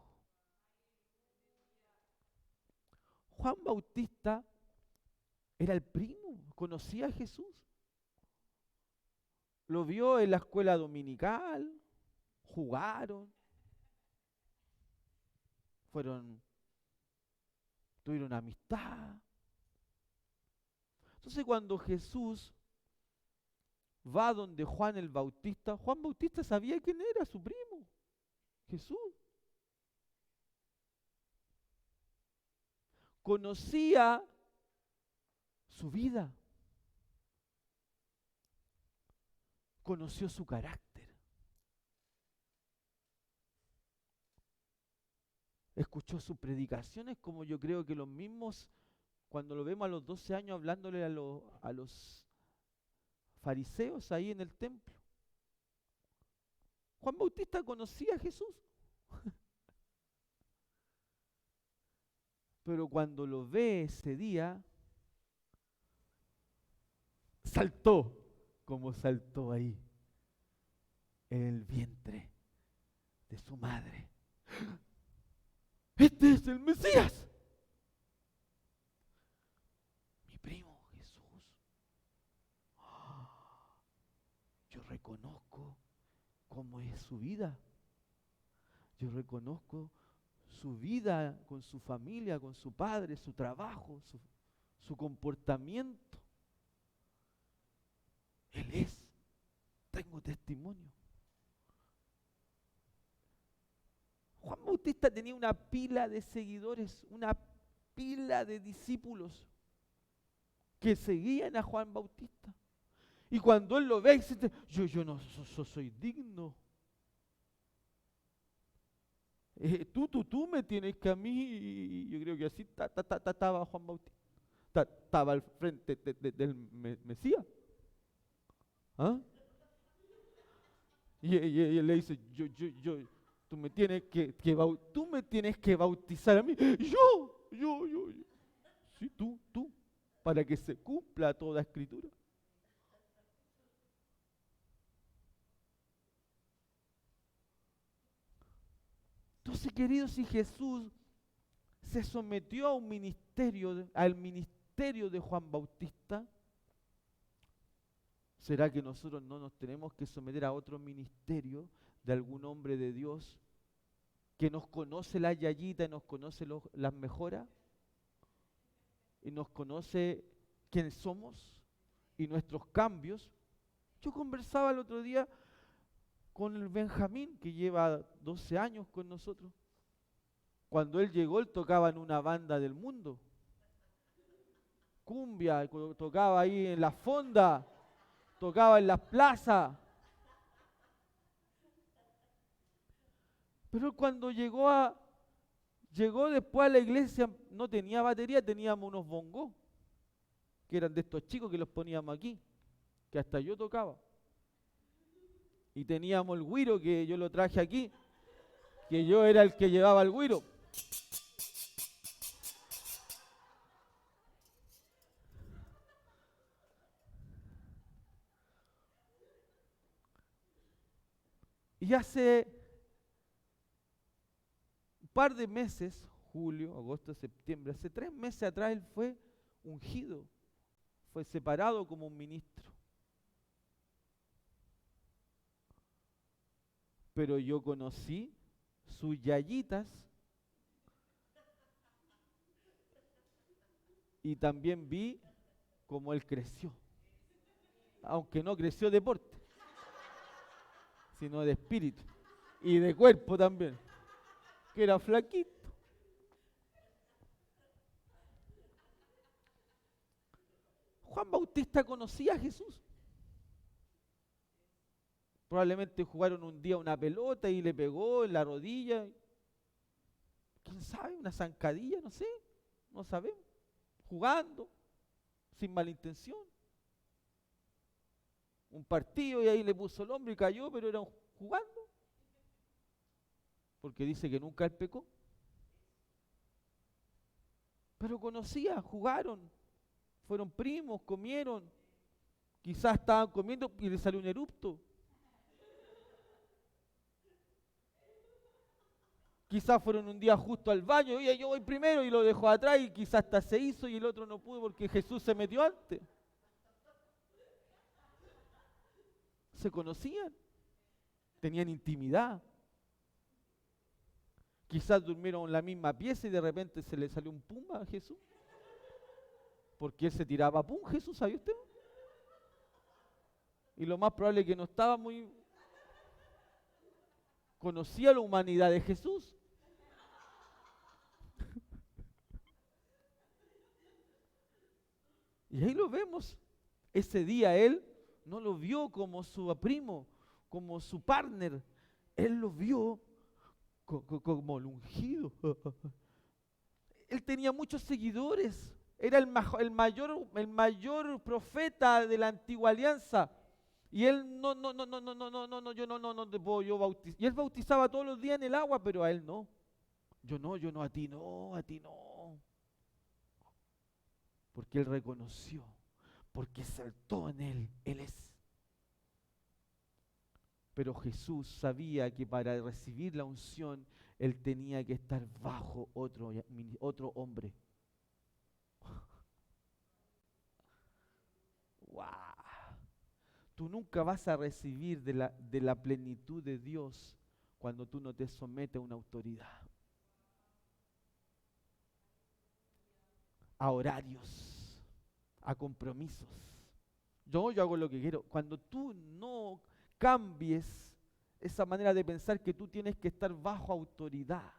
Juan Bautista era el primo, conocía a Jesús. Lo vio en la escuela dominical, jugaron, tuvieron amistad. Entonces cuando Jesús va donde Juan el Bautista, Juan Bautista sabía quién era su primo, Jesús. Conocía su vida, conoció su carácter. escuchó sus predicaciones, como yo creo que los mismos, cuando lo vemos a los 12 años hablándole a los fariseos ahí en el templo. Juan Bautista conocía a Jesús, pero cuando lo ve ese día, saltó como saltó ahí en el vientre de su madre. Este es el Mesías, mi primo Jesús. Yo reconozco cómo es su vida. Yo reconozco su vida con su familia, con su padre, su trabajo, su comportamiento. Él es. Tengo testimonio. Juan Bautista tenía una pila de seguidores, una pila de discípulos que seguían a Juan Bautista. Y cuando él lo ve, dice, yo no soy digno. Tú me tienes que a mí, y yo creo que así estaba Juan Bautista. Estaba al frente del Mesías. ¿Ah? Y él le dice, tú me tienes que bautizar a mí. Yo. Sí, tú, para que se cumpla toda escritura. Entonces, queridos, si Jesús se sometió a un ministerio, al ministerio de Juan Bautista, ¿será que nosotros no nos tenemos que someter a otro ministerio de algún hombre de Dios que nos conoce la yayita y nos conoce las mejoras? Y nos conoce quiénes somos y nuestros cambios. Yo conversaba el otro día con el Benjamín, que lleva 12 años con nosotros. Cuando él llegó, él tocaba en una banda del mundo. Cumbia, tocaba ahí en la fonda, tocaba en las plazas. Pero cuando llegó después a la iglesia, no tenía batería, teníamos unos bongos, que eran de estos chicos que los poníamos aquí, que hasta yo tocaba. Y teníamos el güiro, que yo lo traje aquí, que yo era el que llevaba el güiro. Y hace un par de meses, julio, agosto, septiembre, hace 3 meses atrás él fue ungido, fue separado como un ministro. Pero yo conocí sus yayitas y también vi cómo él creció, aunque no creció de porte, sino de espíritu y de cuerpo también, que era flaquito. Juan Bautista conocía a Jesús. Probablemente jugaron un día una pelota y le pegó en la rodilla. ¿Quién sabe? Una zancadilla, no sé. No sabemos. Jugando, sin mala intención. Un partido y ahí le puso el hombro y cayó, pero era jugando. Porque dice que nunca él pecó. Pero conocía, jugaron, fueron primos, comieron. Quizás estaban comiendo y le salió un erupto. Quizás fueron un día justo al baño, oye, yo voy primero, y lo dejó atrás y quizás hasta se hizo y el otro no pudo porque Jesús se metió antes. Se conocían, tenían intimidad. Quizás durmieron en la misma pieza y de repente se le salió un pum a Jesús. Porque él se tiraba pum, Jesús, ¿sabe usted? Y lo más probable es que no estaba muy... Conocía la humanidad de Jesús. Y ahí lo vemos. Ese día él no lo vio como su primo, como su partner. Él lo vio como el ungido. Él tenía muchos seguidores. Era el mayor profeta de la antigua alianza. Y él no, yo no te puedo yo bautizar. Y él bautizaba todos los días en el agua, pero a él no. Yo no, a ti no. Porque él reconoció, porque saltó en él, él es. Pero Jesús sabía que para recibir la unción, él tenía que estar bajo otro hombre. ¡Wow! Tú nunca vas a recibir de la plenitud de Dios cuando tú no te sometes a una autoridad, a horarios, a compromisos. Yo hago lo que quiero. Cuando tú no cambies esa manera de pensar que tú tienes que estar bajo autoridad,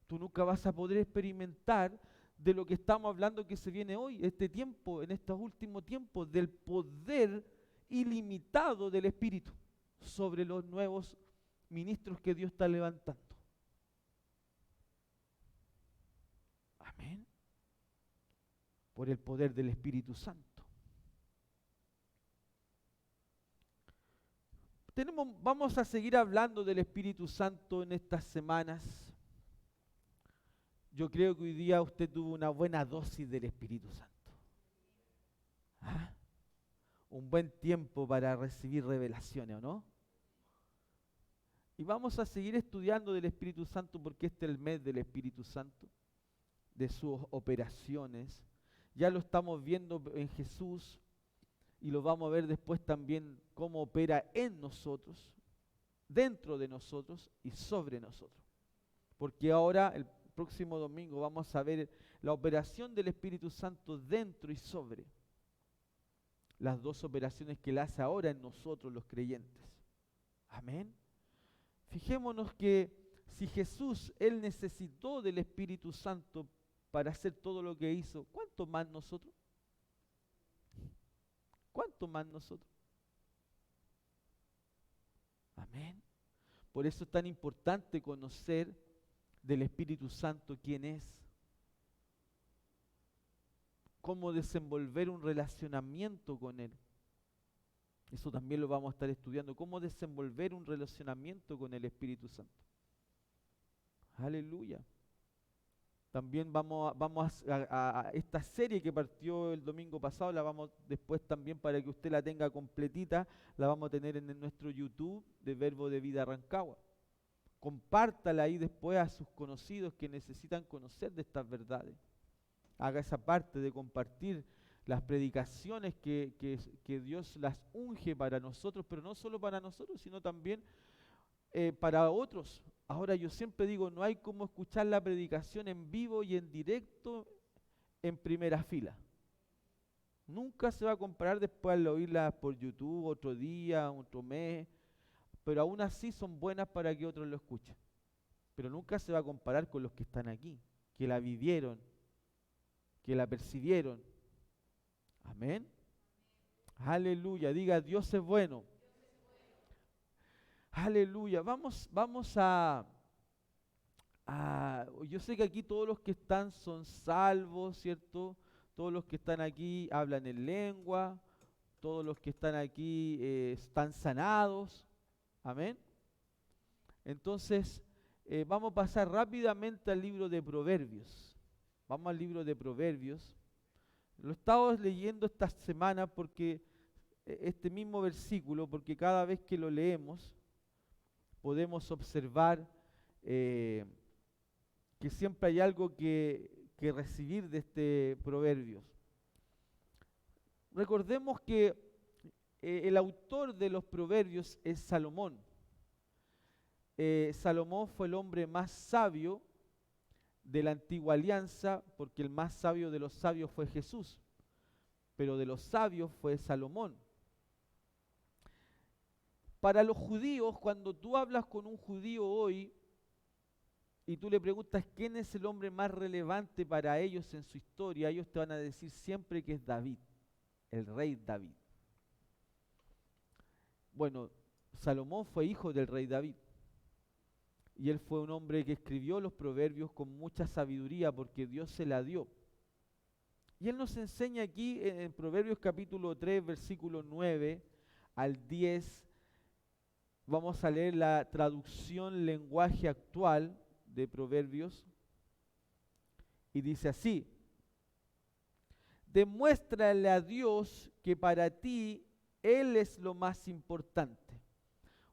tú nunca vas a poder experimentar de lo que estamos hablando que se viene hoy, este tiempo, en estos últimos tiempos, del poder ilimitado del Espíritu sobre los nuevos ministros que Dios está levantando. Amén. Por el poder del Espíritu Santo. Vamos a seguir hablando del Espíritu Santo en estas semanas. Yo creo que hoy día usted tuvo una buena dosis del Espíritu Santo. ¿Ah? Un buen tiempo para recibir revelaciones, ¿o no? Y vamos a seguir estudiando del Espíritu Santo porque este es el mes del Espíritu Santo, de sus operaciones. Ya lo estamos viendo en Jesús y lo vamos a ver después también cómo opera en nosotros, dentro de nosotros y sobre nosotros. Porque ahora, el próximo domingo, vamos a ver la operación del Espíritu Santo dentro y sobre. Las dos operaciones que Él hace ahora en nosotros los creyentes. Amén. Fijémonos que si Jesús, Él necesitó del Espíritu Santo para hacer todo lo que hizo, ¿cuánto más nosotros? ¿Cuánto más nosotros? Amén. Por eso es tan importante conocer del Espíritu Santo quién es, cómo desenvolver un relacionamiento con Él. Eso también lo vamos a estar estudiando, cómo desenvolver un relacionamiento con el Espíritu Santo. Aleluya. También vamos a esta serie que partió el domingo pasado, la vamos después también para que usted la tenga completita, la vamos a tener en nuestro YouTube de Verbo de Vida Rancagua. Compártala ahí después a sus conocidos que necesitan conocer de estas verdades. Haga esa parte de compartir las predicaciones que Dios las unge para nosotros, pero no solo para nosotros, sino también para otros. Ahora yo siempre digo, no hay como escuchar la predicación en vivo y en directo en primera fila. Nunca se va a comparar después al oírla por YouTube, otro día, otro mes, pero aún así son buenas para que otros lo escuchen. Pero nunca se va a comparar con los que están aquí, que la vivieron, que la percibieron. Amén. Aleluya, diga Dios es bueno. Aleluya, vamos yo sé que aquí todos los que están son salvos, ¿cierto? Todos los que están aquí hablan en lengua, todos los que están aquí están sanados, amén. Entonces, vamos a pasar rápidamente al libro de Proverbios. Vamos al libro de Proverbios. Lo estamos leyendo esta semana porque este mismo versículo, porque cada vez que lo leemos podemos observar que siempre hay algo que recibir de este Proverbios. Recordemos que el autor de los Proverbios es Salomón. Salomón fue el hombre más sabio de la antigua alianza, porque el más sabio de los sabios fue Jesús, pero de los sabios fue Salomón. Para los judíos, cuando tú hablas con un judío hoy y tú le preguntas quién es el hombre más relevante para ellos en su historia, ellos te van a decir siempre que es David, el rey David. Bueno, Salomón fue hijo del rey David. y él fue un hombre que escribió los proverbios con mucha sabiduría porque Dios se la dio. Y él nos enseña aquí en Proverbios capítulo 3, versículo 9 al 10. Vamos a leer la traducción lenguaje actual de Proverbios. Y dice así: demuéstrale a Dios que para ti Él es lo más importante.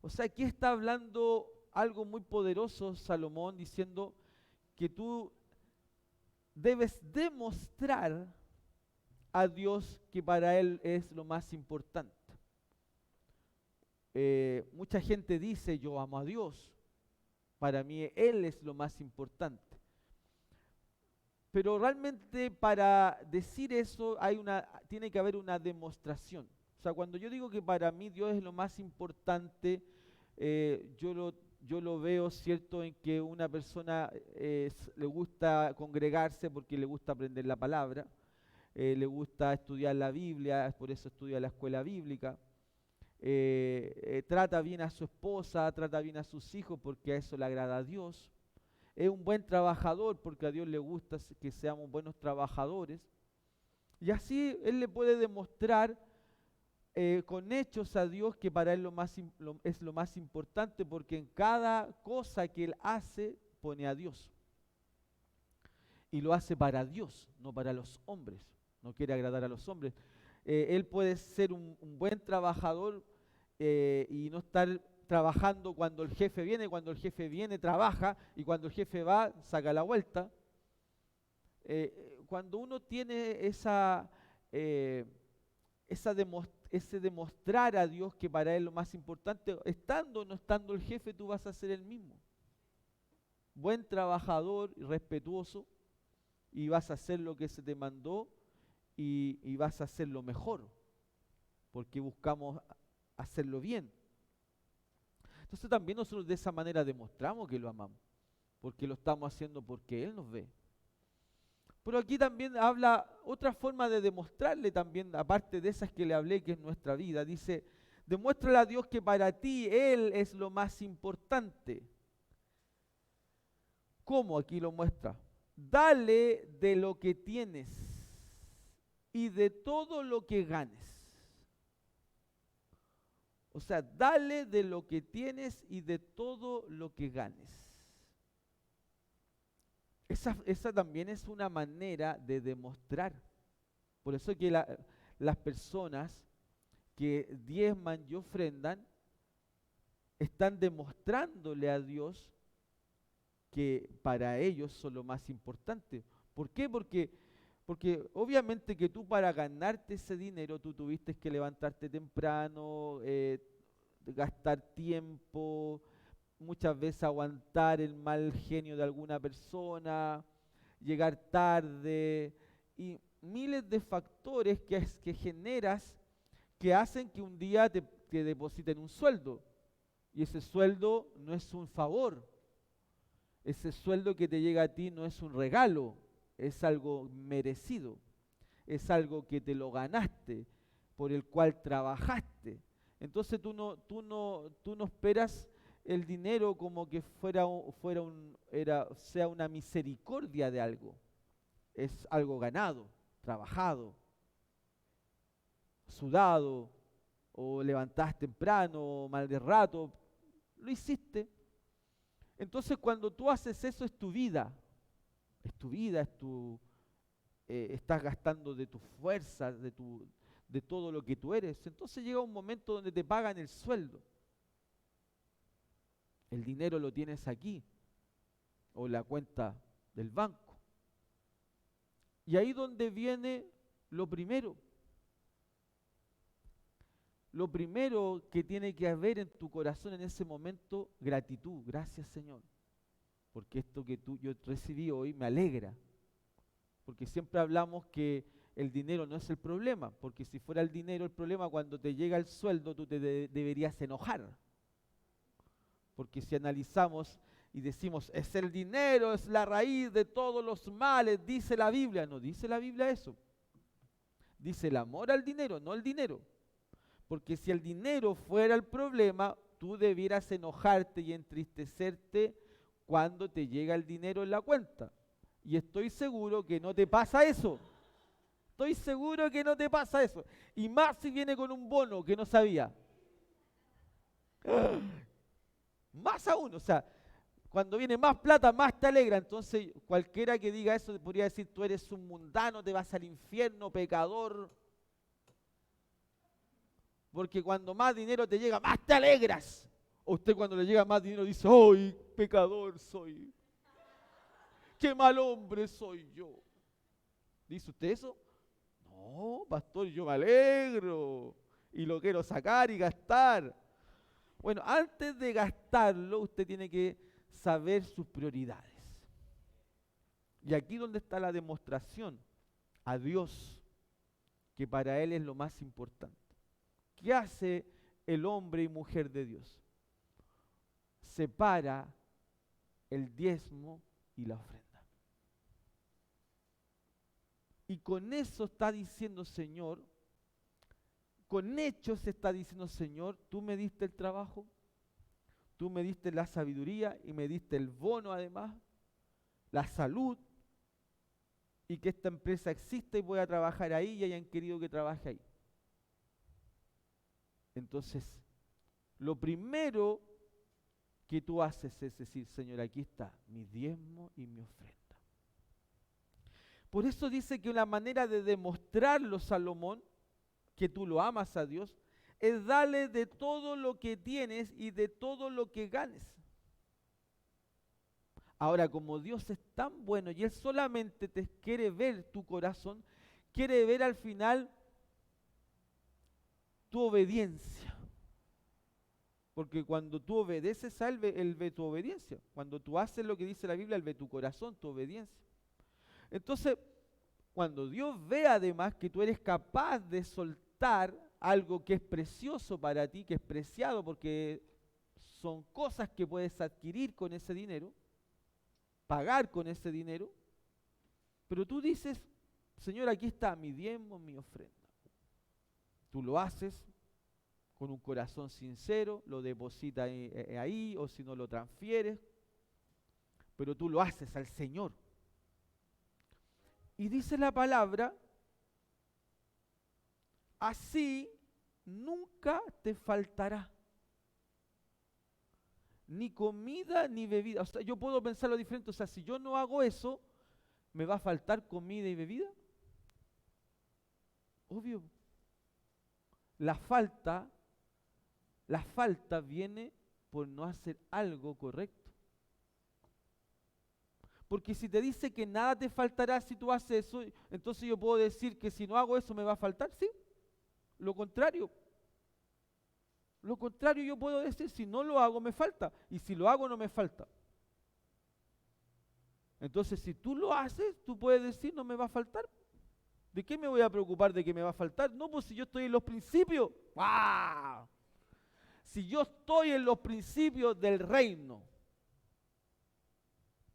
O sea, aquí está hablando algo muy poderoso Salomón, diciendo que tú debes demostrar a Dios que para Él es lo más importante. Mucha gente dice, yo amo a Dios, para mí Él es lo más importante. Pero realmente para decir eso tiene que haber una demostración. O sea, cuando yo digo que para mí Dios es lo más importante, yo lo veo cierto en que una persona le gusta congregarse porque le gusta aprender la palabra, le gusta estudiar la Biblia, por eso estudia la escuela bíblica, trata bien a su esposa, trata bien a sus hijos porque a eso le agrada a Dios. Es un buen trabajador porque a Dios le gusta que seamos buenos trabajadores. Y así Él le puede demostrar con hechos a Dios que para Él es lo más importante, porque en cada cosa que Él hace pone a Dios. Y lo hace para Dios, no para los hombres. No quiere agradar a los hombres. Él puede ser un buen trabajador y no estar trabajando cuando el jefe viene, trabaja, y cuando el jefe va, saca la vuelta. Cuando uno tiene ese demostrar a Dios que para Él lo más importante, estando o no estando el jefe, tú vas a ser el mismo. Buen trabajador y respetuoso, y vas a hacer lo que se te mandó y vas a hacer lo mejor, porque buscamos hacerlo bien. Entonces también nosotros de esa manera demostramos que lo amamos, porque lo estamos haciendo porque Él nos ve. Pero aquí también habla otra forma de demostrarle también, aparte de esas que le hablé, que es nuestra vida. Dice, demuéstrale a Dios que para ti Él es lo más importante. ¿Cómo? Aquí lo muestra. Dale de lo que tienes y de todo lo que ganes. O sea, dale de lo que tienes y de todo lo que ganes. Esa también es una manera de demostrar. Por eso que las personas que diezman y ofrendan están demostrándole a Dios que para ellos son lo más importante. ¿Por qué? Porque obviamente que tú para ganarte ese dinero, tú tuviste que levantarte temprano, gastar tiempo, muchas veces aguantar el mal genio de alguna persona, llegar tarde, y miles de factores que generas que hacen que un día te depositen un sueldo. Y ese sueldo no es un favor. Ese sueldo que te llega a ti no es un regalo, es algo merecido, es algo que te lo ganaste, por el cual trabajaste. Entonces tú no esperas el dinero como que sea una misericordia de algo. Es algo ganado, trabajado, sudado, o levantás temprano, o mal de rato, lo hiciste. Entonces cuando tú haces eso es tu vida, estás gastando de tu fuerza, de todo lo que tú eres. Entonces llega un momento donde te pagan el sueldo. El dinero lo tienes aquí, o la cuenta del banco. Y ahí donde viene lo primero. Lo primero que tiene que haber en tu corazón en ese momento, gratitud. Gracias, Señor, porque esto que yo recibí hoy me alegra. Porque siempre hablamos que el dinero no es el problema, porque si fuera el dinero el problema, cuando te llega el sueldo tú te deberías enojar. Porque si analizamos y decimos, es el dinero, es la raíz de todos los males, dice la Biblia. No dice la Biblia eso. Dice el amor al dinero, no el dinero. Porque si el dinero fuera el problema, tú debieras enojarte y entristecerte cuando te llega el dinero en la cuenta. Y estoy seguro que no te pasa eso. Estoy seguro que no te pasa eso. Y más si viene con un bono que no sabía. Más aún, o sea, cuando viene más plata, más te alegra. Entonces, cualquiera que diga eso podría decir, tú eres un mundano, te vas al infierno, pecador. Porque cuando más dinero te llega, más te alegras. O usted cuando le llega más dinero dice, ¡ay, pecador soy! ¡Qué mal hombre soy yo! ¿Dice usted eso? No, pastor, yo me alegro. Y lo quiero sacar y gastar. Bueno, antes de gastarlo, usted tiene que saber sus prioridades. Y aquí donde está la demostración a Dios, que para Él es lo más importante. ¿Qué hace el hombre y mujer de Dios? Separa el diezmo y la ofrenda. Y con eso está diciendo, Señor, con hechos está diciendo, Señor, tú me diste el trabajo, tú me diste la sabiduría y me diste el bono además, la salud, y que esta empresa existe y voy a trabajar ahí y hayan querido que trabaje ahí. Entonces, lo primero que tú haces es decir, Señor, aquí está mi diezmo y mi ofrenda. Por eso dice que una manera de demostrarlo, Salomón, que tú lo amas a Dios, es darle de todo lo que tienes y de todo lo que ganes. Ahora, como Dios es tan bueno y Él solamente te quiere ver tu corazón, quiere ver al final tu obediencia. Porque cuando tú obedeces a Él ve tu obediencia. Cuando tú haces lo que dice la Biblia, Él ve tu corazón, tu obediencia. Entonces, cuando Dios ve además que tú eres capaz de soltar algo que es precioso para ti, que es preciado, porque son cosas que puedes adquirir con ese dinero, pagar con ese dinero, pero tú dices, Señor, aquí está mi diezmo, mi ofrenda. Tú lo haces con un corazón sincero, lo depositas ahí, o si no lo transfieres, pero tú lo haces al Señor. Y dice la palabra, así nunca te faltará ni comida ni bebida. O sea, yo puedo pensarlo diferente. O sea, si yo no hago eso, ¿me va a faltar comida y bebida? Obvio. La falta viene por no hacer algo correcto. Porque si te dice que nada te faltará si tú haces eso, entonces yo puedo decir que si no hago eso me va a faltar, ¿sí? Lo contrario. Lo contrario yo puedo decir, si no lo hago me falta, y si lo hago no me falta. Entonces si tú lo haces, tú puedes decir no me va a faltar. ¿De qué me voy a preocupar de que me va a faltar? No, pues si yo estoy en los principios. ¡Wow! Si yo estoy en los principios del reino,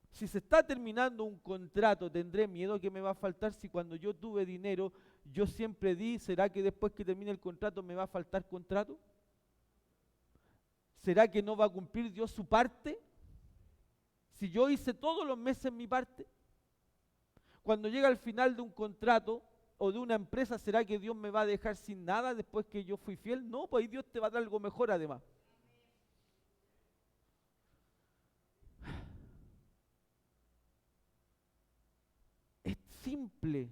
si se está terminando un contrato, ¿tendré miedo que me va a faltar? Si cuando yo tuve dinero, yo siempre di, ¿será que después que termine el contrato me va a faltar contrato? ¿Será que no va a cumplir Dios su parte? Si yo hice todos los meses mi parte, cuando llega al final de un contrato o de una empresa, ¿será que Dios me va a dejar sin nada después que yo fui fiel? No, pues ahí Dios te va a dar algo mejor además. Es simple,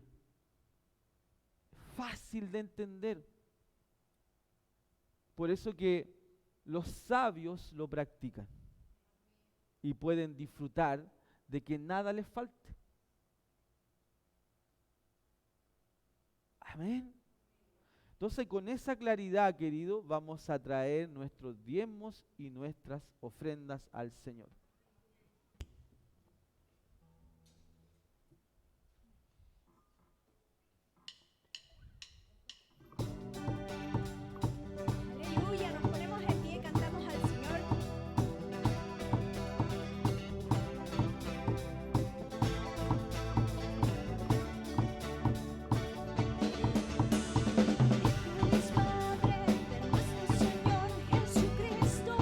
fácil de entender. Por eso que los sabios lo practican y pueden disfrutar de que nada les falte. Amén. Entonces, con esa claridad, querido, vamos a traer nuestros diezmos y nuestras ofrendas al Señor. Aleluya, nos ponemos en pie y cantamos al Señor. Tú eres Padre de nuestro Señor Jesucristo.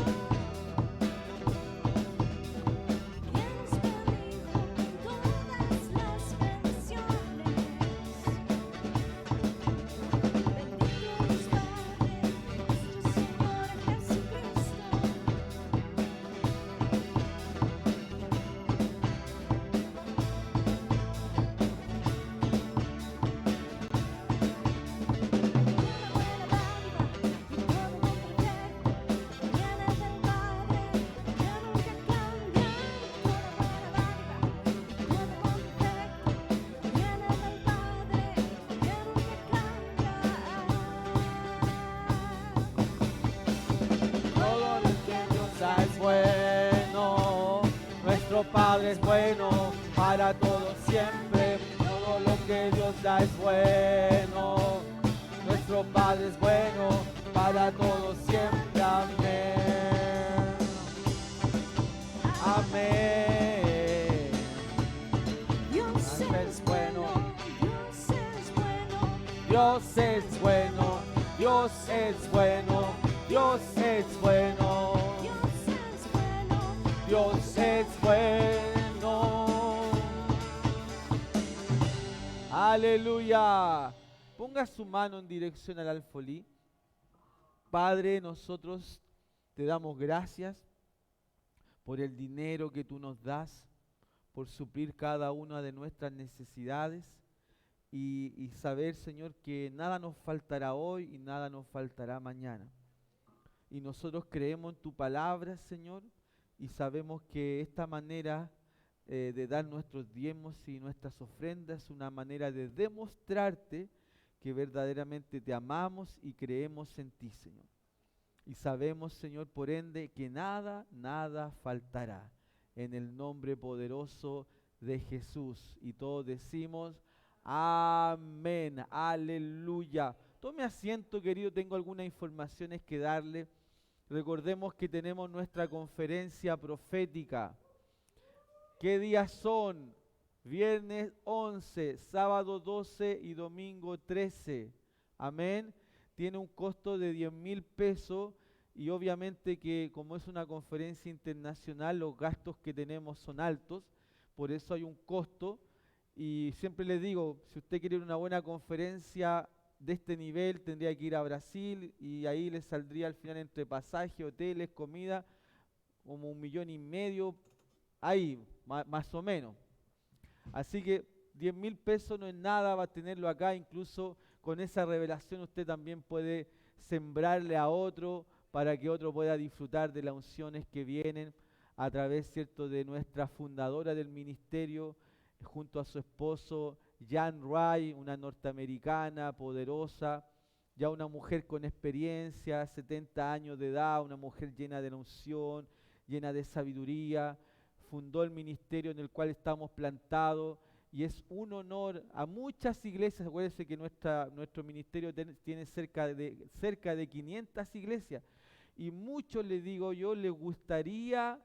Nuestro Padre es bueno para todos siempre. Todo lo que Dios da es bueno. Nuestro Padre es bueno para todos siempre. Amén. Amén. Dios es bueno, Dios es bueno, Dios es bueno. Dios es bueno. Dios es bueno. Dios es bueno. Dios es bueno. Aleluya. Ponga su mano en dirección al alfolí. Padre, nosotros te damos gracias por el dinero que tú nos das, por suplir cada una de nuestras necesidades y saber, Señor, que nada nos faltará hoy y nada nos faltará mañana. Y nosotros creemos en tu palabra, Señor, y sabemos que esta manera de dar nuestros diezmos y nuestras ofrendas es una manera de demostrarte que verdaderamente te amamos y creemos en ti, Señor. Y sabemos, Señor, por ende, que nada faltará. En el nombre poderoso de Jesús. Y todos decimos, amén, aleluya. Tome asiento, querido, tengo algunas informaciones que darle. Recordemos que tenemos nuestra conferencia profética. ¿Qué días son? Viernes 11, sábado 12 y domingo 13. Amén. Tiene un costo de 10,000 pesos y obviamente que como es una conferencia internacional, los gastos que tenemos son altos, por eso hay un costo. Y siempre les digo, si usted quiere una buena conferencia de este nivel, tendría que ir a Brasil y ahí le saldría al final entre pasaje, hoteles, comida, como 1,5 millones, ahí, más o menos. Así que 10,000 pesos no es nada, va a tenerlo acá, incluso con esa revelación usted también puede sembrarle a otro para que otro pueda disfrutar de las unciones que vienen a través, ¿cierto?, de nuestra fundadora del ministerio, junto a su esposo Jan Ray, una norteamericana poderosa, ya una mujer con experiencia, 70 años de edad, una mujer llena de la unción, llena de sabiduría, fundó el ministerio en el cual estamos plantados y es un honor a muchas iglesias. Acuérdense que nuestro ministerio tiene cerca de 500 iglesias y muchos, les digo yo, les gustaría